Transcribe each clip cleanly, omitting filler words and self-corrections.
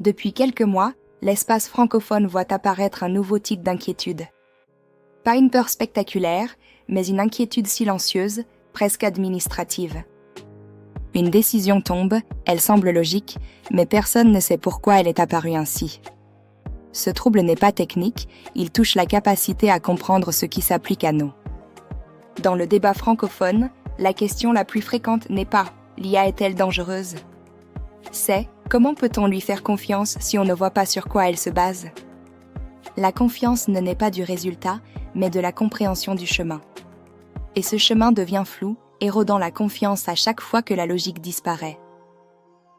Depuis quelques mois, l'espace francophone voit apparaître un nouveau type d'inquiétude. Pas une peur spectaculaire, mais une inquiétude silencieuse, presque administrative. Une décision tombe, elle semble logique, mais personne ne sait pourquoi elle est apparue ainsi. Ce trouble n'est pas technique, il touche la capacité à comprendre ce qui s'applique à nous. Dans le débat francophone, la question la plus fréquente n'est pas « l'IA est-elle dangereuse ?», c'est « comment peut-on lui faire confiance si on ne voit pas sur quoi elle se base ?» La confiance ne naît pas du résultat, mais de la compréhension du chemin. Et ce chemin devient flou, érodant la confiance à chaque fois que la logique disparaît.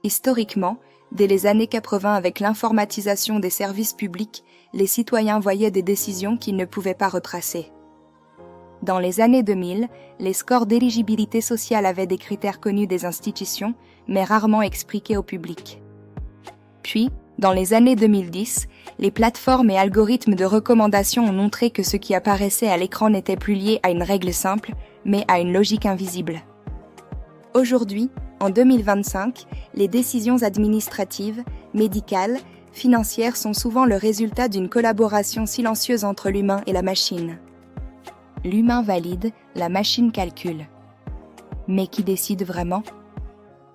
Historiquement, dès les années 80 avec l'informatisation des services publics, les citoyens voyaient des décisions qu'ils ne pouvaient pas retracer. Dans les années 2000, les scores d'éligibilité sociale avaient des critères connus des institutions, mais rarement expliqués au public. Puis, dans les années 2010, les plateformes et algorithmes de recommandation ont montré que ce qui apparaissait à l'écran n'était plus lié à une règle simple, mais à une logique invisible. Aujourd'hui, en 2025, les décisions administratives, médicales, financières sont souvent le résultat d'une collaboration silencieuse entre l'humain et la machine. L'humain valide, la machine calcule. Mais qui décide vraiment ?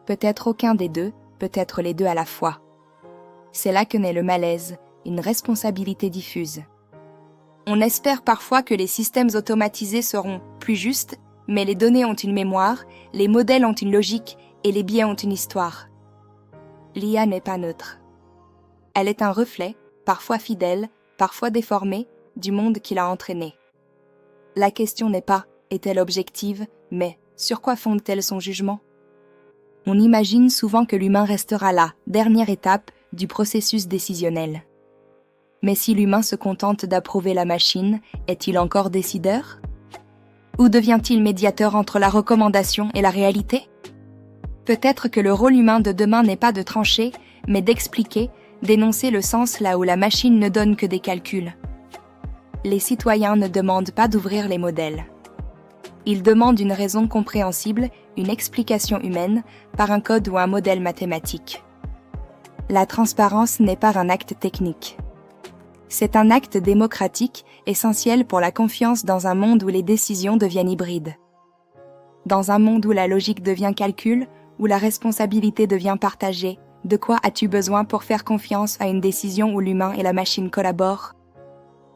Peut-être aucun des deux, peut-être les deux à la fois. C'est là que naît le malaise, une responsabilité diffuse. On espère parfois que les systèmes automatisés seront plus justes, mais les données ont une mémoire, les modèles ont une logique et les biais ont une histoire. L'IA n'est pas neutre. Elle est un reflet, parfois fidèle, parfois déformé, du monde qui l'a entraînée. La question n'est pas « est-elle objective ?», mais « sur quoi fonde-t-elle son jugement ?» On imagine souvent que l'humain restera là, dernière étape du processus décisionnel. Mais si l'humain se contente d'approuver la machine, est-il encore décideur ? Ou devient-il médiateur entre la recommandation et la réalité ? Peut-être que le rôle humain de demain n'est pas de trancher, mais d'expliquer, d'énoncer le sens là où la machine ne donne que des calculs. Les citoyens ne demandent pas d'ouvrir les modèles. Ils demandent une raison compréhensible, une explication humaine, par un code ou un modèle mathématique. La transparence n'est pas un acte technique. C'est un acte démocratique, essentiel pour la confiance dans un monde où les décisions deviennent hybrides. Dans un monde où la logique devient calcul, où la responsabilité devient partagée, de quoi as-tu besoin pour faire confiance à une décision où l'humain et la machine collaborent ?